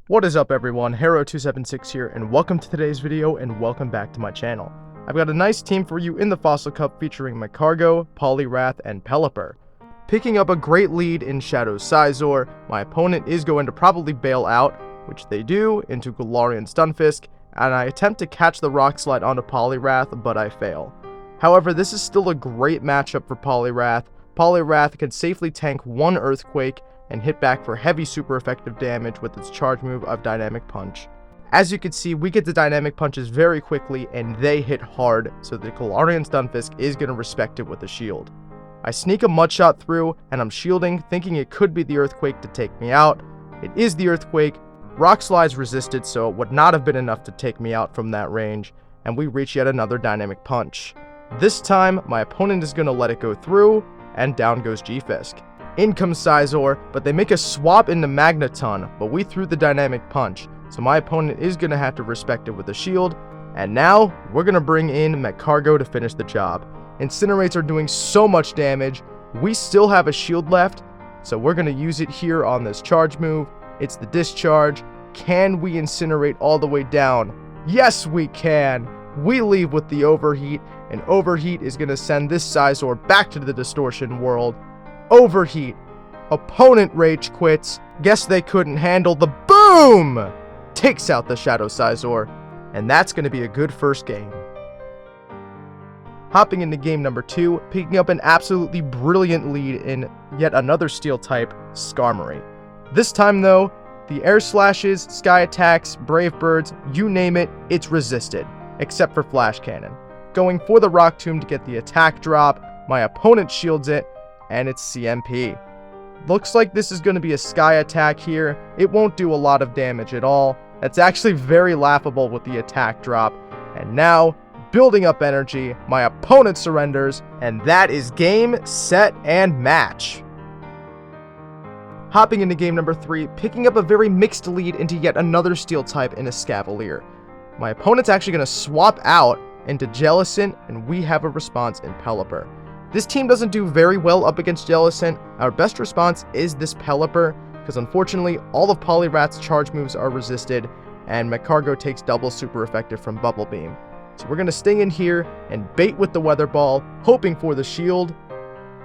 What is up everyone, Hero276 here, and welcome to today's video and welcome back to my channel. I've got a nice team for you in the Fossil Cup featuring MAGCARGO, Poliwrath, and Pelipper. Picking up a great lead in Shadow Scizor, my opponent is going to probably bail out, which they do, into Galarian Stunfisk, and I attempt to catch the Rock Slide onto Poliwrath, but I fail. However, this is still a great matchup for Poliwrath. Poliwrath can safely tank one Earthquake and hit back for heavy super effective damage with its charge move of Dynamic Punch. As you can see, we get the Dynamic Punches very quickly and they hit hard, so the Galarian Stunfisk is going to respect it with a shield. I sneak a Mud Shot through and I'm shielding, thinking it could be the Earthquake to take me out. It is the Earthquake. Rock Slide's resisted, so it would not have been enough to take me out from that range, and we reach yet another Dynamic Punch. This time, my opponent is going to let it go through, and down goes G-Fisk. In comes Scizor, but they make a swap into Magneton, but we threw the Dynamic Punch, so my opponent is going to have to respect it with a shield, and now we're going to bring in MAGCARGO to finish the job. Incinerates are doing so much damage, we still have a shield left, so we're going to use it here on this charge move. It's the Discharge. Can we Incinerate all the way down? Yes, we can! We leave with the Overheat, and Overheat is going to send this Scizor back to the Distortion world. Overheat. Opponent rage quits. Guess they couldn't handle the boom! Takes out the Shadow Scizor, and that's going to be a good first game. Hopping into game number 2, picking up an absolutely brilliant lead in yet another Steel type, Skarmory. This time though, the Air Slashes, Sky Attacks, Brave Birds, you name it, it's resisted, except for Flash Cannon. Going for the Rock Tomb to get the attack drop, my opponent shields it, and it's CMP. Looks like this is going to be a Sky Attack here. It won't do a lot of damage at all. That's actually very laughable with the attack drop. And now, building up energy, my opponent surrenders, and that is game, set, and match. Hopping into game number 3, picking up a very mixed lead into yet another Steel type in a Escavalier. My opponent's actually going to swap out into Jellicent, and we have a response in Pelipper. This team doesn't do very well up against Jellicent. Our best response is this Pelipper, because unfortunately all of Poliwrath's charge moves are resisted, and MAGCARGO takes double super effective from Bubble Beam. So we're going to sting in here and bait with the Weather Ball, hoping for the shield,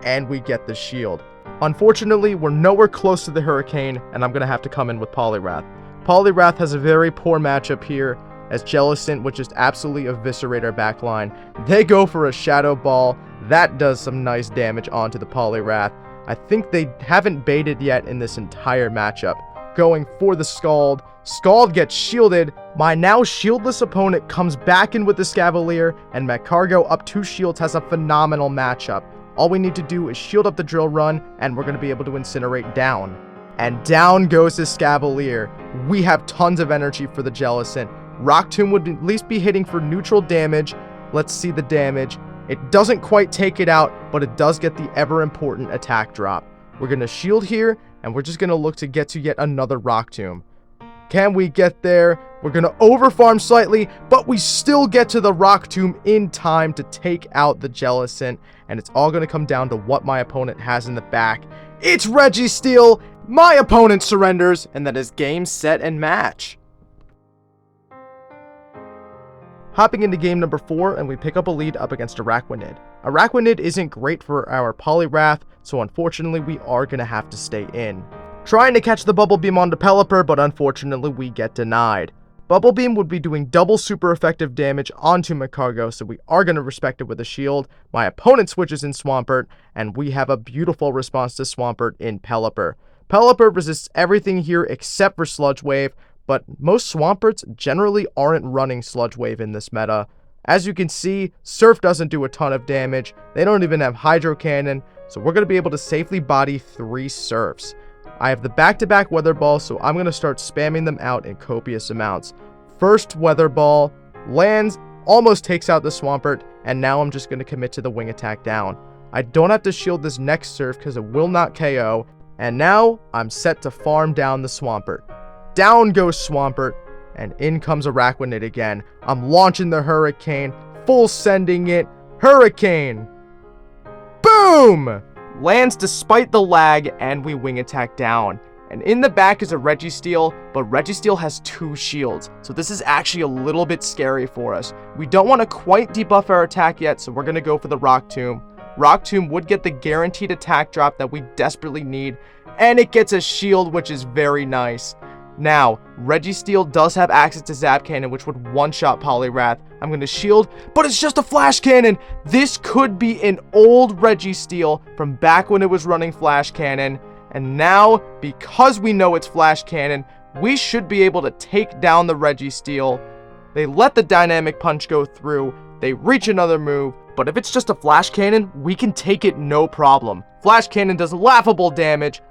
and we get the shield. Unfortunately, we're nowhere close to the Hurricane, and I'm going to have to come in with Poliwrath. Poliwrath has a very poor matchup here, as Jellicent would just absolutely eviscerate our backline. They go for a Shadow Ball. That does some nice damage onto the Poliwrath. I think they haven't baited yet in this entire matchup. Going for the Scald. Scald gets shielded. My now shieldless opponent comes back in with the Escavalier, and MAGCARGO up 2 shields has a phenomenal matchup. All we need to do is shield up the Drill Run, and we're going to be able to Incinerate down. And down goes the Escavalier. We have tons of energy for the Jellicent. Rock Tomb would at least be hitting for neutral damage. Let's see the damage. It doesn't quite take it out, but it does get the ever-important attack drop. We're going to shield here, and we're just going to look to get to yet another Rock Tomb. Can we get there? We're going to overfarm slightly, but we still get to the Rock Tomb in time to take out the Jellicent, and it's all going to come down to what my opponent has in the back. It's Registeel! My opponent surrenders, and that is game, set, and match. Hopping into game number 4, and we pick up a lead up against Araquanid. Araquanid isn't great for our Poliwrath, so unfortunately we are going to have to stay in. Trying to catch the Bubble Beam onto Pelipper, but unfortunately we get denied. Bubble Beam would be doing double super effective damage onto MAGCARGO, so we are going to respect it with a shield. My opponent switches in Swampert, and we have a beautiful response to Swampert in Pelipper. Pelipper resists everything here except for Sludge Wave, but most Swamperts generally aren't running Sludge Wave in this meta. As you can see, Surf doesn't do a ton of damage. They don't even have Hydro Cannon, so we're going to be able to safely body 3 Surfs. I have the back-to-back Weather Ball, so I'm going to start spamming them out in copious amounts. First Weather Ball lands, almost takes out the Swampert, and now I'm just going to commit to the Wing Attack down. I don't have to shield this next Surf because it will not KO, and now I'm set to farm down the Swampert. Down goes Swampert, and in comes Araquanid again. I'm launching the Hurricane, full sending it. Hurricane! Boom! lands despite the lag, and we wing attack down. And in the back is a Registeel, but Registeel has 2 shields, so this is actually a little bit scary for us. We don't want to quite debuff our attack yet, so we're going to go for the Rock Tomb. Rock Tomb would get the guaranteed attack drop that we desperately need, and it gets a shield, which is very nice. Now, Registeel does have access to Zap Cannon, which would one-shot Poliwrath. I'm going to shield, but it's just a Flash Cannon! This could be an old Registeel from back when it was running Flash Cannon. And now, because we know it's Flash Cannon, we should be able to take down the Registeel. They let the Dynamic Punch go through. They reach another move. But if it's just a Flash Cannon, we can take it no problem. Flash Cannon does laughable damage.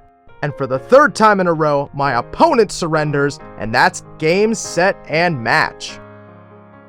And for the 3rd time in a row, my opponent surrenders, and that's game, set, and match.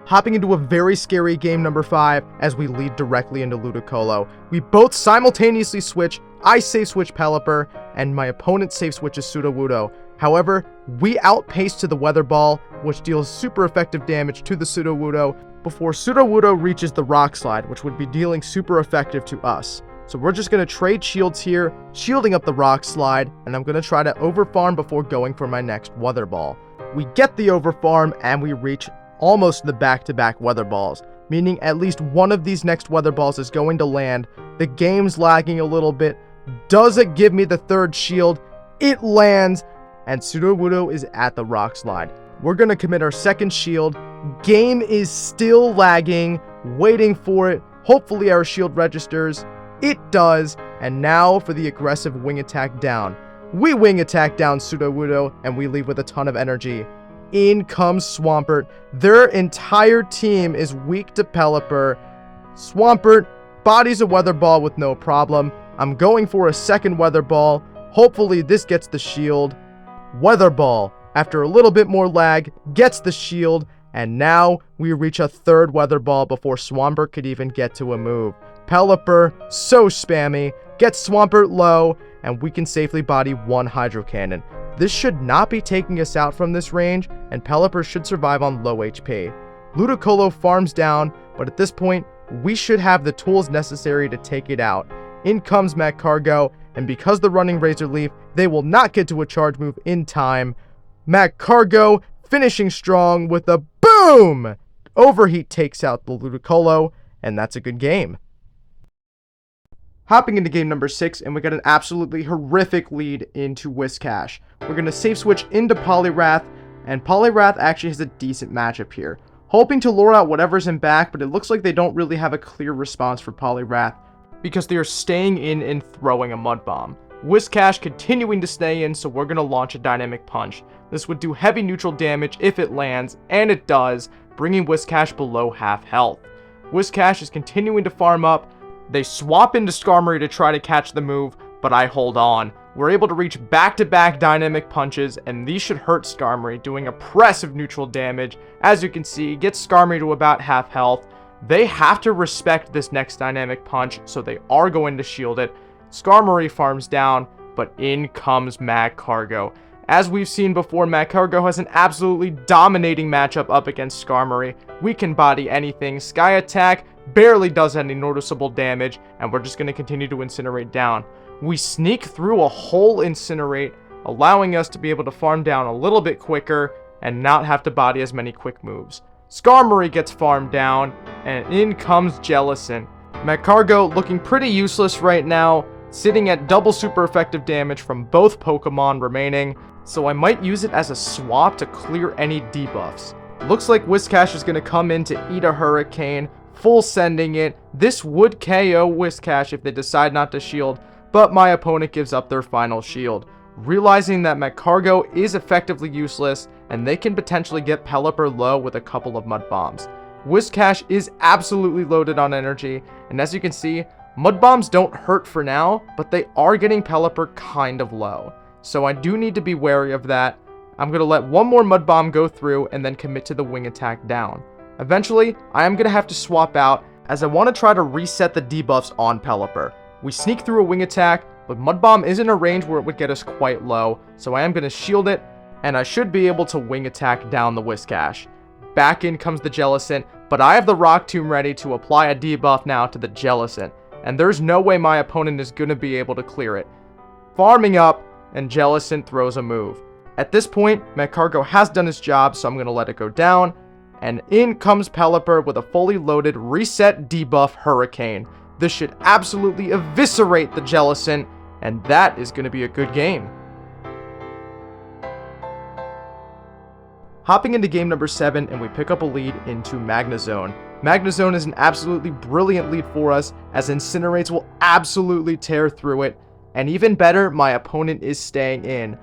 Hopping into a very scary game number 5 as we lead directly into Ludicolo. We both simultaneously switch. I safe switch Pelipper, and my opponent safe switches Sudowoodo. However, we outpace to the Weather Ball, which deals super effective damage to the Sudowoodo before Sudowoodo reaches the Rock Slide, which would be dealing super effective to us. So we're just going to trade shields here, shielding up the Rock Slide, and I'm going to try to overfarm before going for my next Weather Ball. We get the overfarm, and we reach almost the back-to-back Weather Balls, meaning at least one of these next Weather Balls is going to land. The game's lagging a little bit. Does it give me the 3rd shield? It lands, and Sudowoodo is at the Rock Slide. We're going to commit our 2nd shield. Game is still lagging, waiting for it. Hopefully our shield registers. It does, and now for the aggressive wing attack down. We wing attack down Sudowoodo, and we leave with a ton of energy. In comes Swampert. Their entire team is weak to Pelipper. Swampert bodies a Weather Ball with no problem. I'm going for a 2nd Weather Ball. Hopefully this gets the shield. Weather Ball, after a little bit more lag, gets the shield, and now we reach a 3rd Weather Ball before Swampert could even get to a move. Pelipper, so spammy, gets Swampert low, and we can safely body 1 Hydro Cannon. This should not be taking us out from this range, and Pelipper should survive on low HP. Ludicolo farms down, but at this point, we should have the tools necessary to take it out. In comes MAGCARGO, and because the running Razor Leaf, they will not get to a charge move in time. MAGCARGO finishing strong with a boom! Overheat takes out the Ludicolo, and that's a good game. Hopping into game number 6, and we got an absolutely horrific lead into Whiscash. We're going to safe switch into Poliwrath, and Poliwrath actually has a decent matchup here. Hoping to lure out whatever's in back, but it looks like they don't really have a clear response for Poliwrath, because they are staying in and throwing a Mud Bomb. Whiscash continuing to stay in, so we're going to launch a Dynamic Punch. This would do heavy neutral damage if it lands, and it does, bringing Whiscash below half health. Whiscash is continuing to farm up. They swap into Skarmory to try to catch the move, but I hold on. We're able to reach back-to-back Dynamic Punches, and these should hurt Skarmory, doing oppressive neutral damage. As you can see, gets Skarmory to about half health. They have to respect this next Dynamic Punch, so they are going to shield it. Skarmory farms down, but in comes MAGCARGO. As we've seen before, MAGCARGO has an absolutely dominating matchup up against Skarmory. We can body anything. Sky Attack barely does any noticeable damage, and we're just going to continue to Incinerate down. We sneak through a whole Incinerate, allowing us to be able to farm down a little bit quicker and not have to body as many quick moves. Skarmory gets farmed down, and in comes Jellicent. MAGCARGO looking pretty useless right now, sitting at double super effective damage from both Pokemon remaining, so I might use it as a swap to clear any debuffs. Looks like Whiscash is going to come in to eat a Hurricane, full sending it. This would KO Whiscash if they decide not to shield, but my opponent gives up their final shield. Realizing that MAGCARGO is effectively useless, and they can potentially get Pelipper low with a couple of Mud Bombs. Whiscash is absolutely loaded on energy, and as you can see, Mud Bombs don't hurt for now, but they are getting Pelipper kind of low. So I do need to be wary of that. I'm going to let one more Mud Bomb go through and then commit to the wing attack down. Eventually, I am going to have to swap out, as I want to try to reset the debuffs on Pelipper. We sneak through a wing attack, but Mud Bomb is in a range where it would get us quite low, so I am going to shield it, and I should be able to wing attack down the Whiscash. Back in comes the Jellicent, but I have the Rock Tomb ready to apply a debuff now to the Jellicent. and there's no way my opponent is going to be able to clear it. Farming up, and Jellicent throws a move. At this point, MAGCARGO has done its job, so I'm going to let it go down, and in comes Pelipper with a fully loaded reset debuff Hurricane. This should absolutely eviscerate the Jellicent, and that is going to be a good game. Hopping into game number 7, and we pick up a lead into Magnezone. Magnezone is an absolutely brilliant lead for us, as Incinerates will absolutely tear through it. And even better, my opponent is staying in,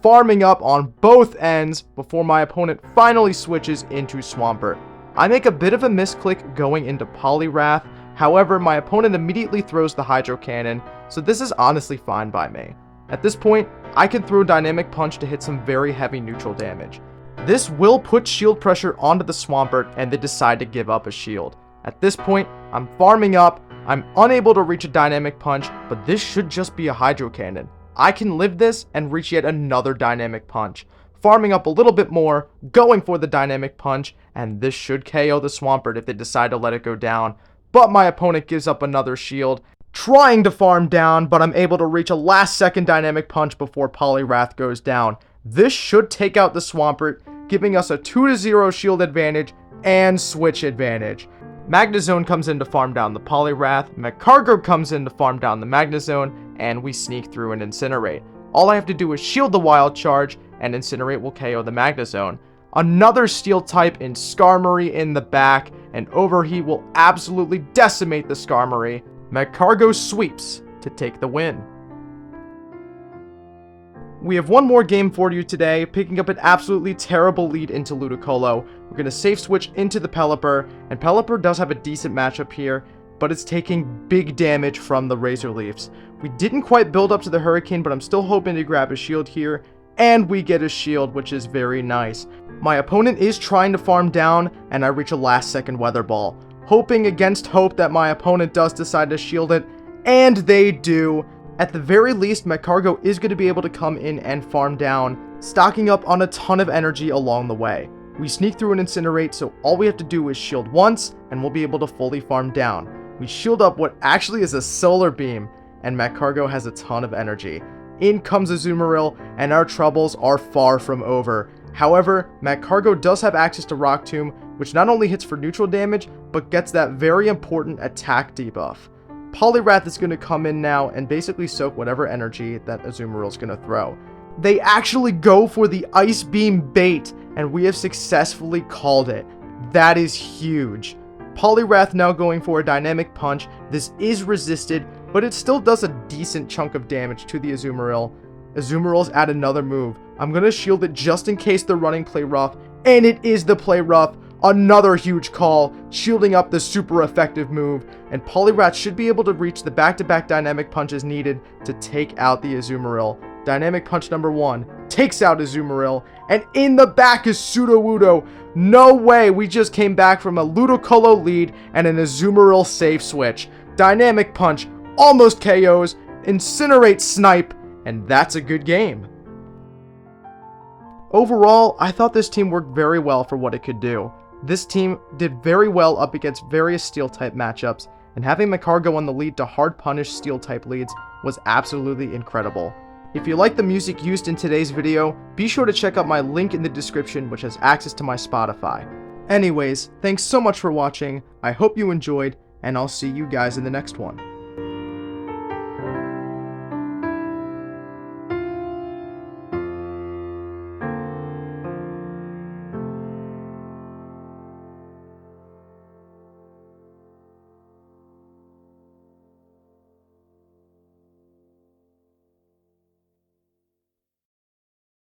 farming up on both ends before my opponent finally switches into Swampert. I make a bit of a misclick going into Poliwrath, however, my opponent immediately throws the Hydro Cannon, so this is honestly fine by me. At this point, I can throw Dynamic Punch to hit some very heavy neutral damage. This will put shield pressure onto the Swampert, and they decide to give up a shield. At this point, I'm farming up, I'm unable to reach a Dynamic Punch, but this should just be a Hydro Cannon. I can live this and reach yet another Dynamic Punch. Farming up a little bit more, going for the Dynamic Punch, and this should KO the Swampert if they decide to let it go down. But my opponent gives up another shield, trying to farm down, but I'm able to reach a last second Dynamic Punch before Poliwrath goes down. This should take out the Swampert, giving us a 2-0 shield advantage and switch advantage. Magnezone comes in to farm down the Poliwrath, MAGCARGO comes in to farm down the Magnezone, and we sneak through and Incinerate. All I have to do is shield the Wild Charge, and Incinerate will KO the Magnezone. Another Steel type in Skarmory in the back, and Overheat will absolutely decimate the Skarmory. MAGCARGO sweeps to take the win. We have one more game for you today, picking up an absolutely terrible lead into Ludicolo. We're going to safe switch into the Pelipper, and Pelipper does have a decent matchup here, but it's taking big damage from the Razor Leafs. We didn't quite build up to the Hurricane, but I'm still hoping to grab a shield here, and we get a shield, which is very nice. My opponent is trying to farm down, and I reach a last second Weather Ball, hoping against hope that my opponent does decide to shield it, and they do. At the very least, MAGCARGO is going to be able to come in and farm down, stocking up on a ton of energy along the way. We sneak through and Incinerate, so all we have to do is shield once, and we'll be able to fully farm down. We shield up what actually is a Solar Beam, and MAGCARGO has a ton of energy. In comes Azumarill, and our troubles are far from over. However, MAGCARGO does have access to Rock Tomb, which not only hits for neutral damage, but gets that very important attack debuff. Poliwrath is going to come in now and basically soak whatever energy that Azumarill is going to throw. They actually go for the Ice Beam bait, and we have successfully called it. That is huge. Poliwrath now going for a Dynamic Punch. This is resisted, but it still does a decent chunk of damage to the Azumarill. Azumarill's at another move. I'm going to shield it just in case they're running Play Rough, and it is the Play Rough. Another huge call, shielding up the super effective move, and Poliwrath should be able to reach the back-to-back Dynamic Punches needed to take out the Azumarill. Dynamic Punch number 1 takes out Azumarill, and in the back is Sudowoodo. No way, we just came back from a Ludicolo lead and an Azumarill safe switch. Dynamic Punch almost KOs, Incinerate Snipe, and that's a good game. Overall, I thought this team worked very well for what it could do. This team did very well up against various Steel-type matchups, and having MAGCARGO on the lead to hard punish Steel-type leads was absolutely incredible. If you like the music used in today's video, be sure to check out my link in the description, which has access to my Spotify. Anyways, thanks so much for watching, I hope you enjoyed, and I'll see you guys in the next one.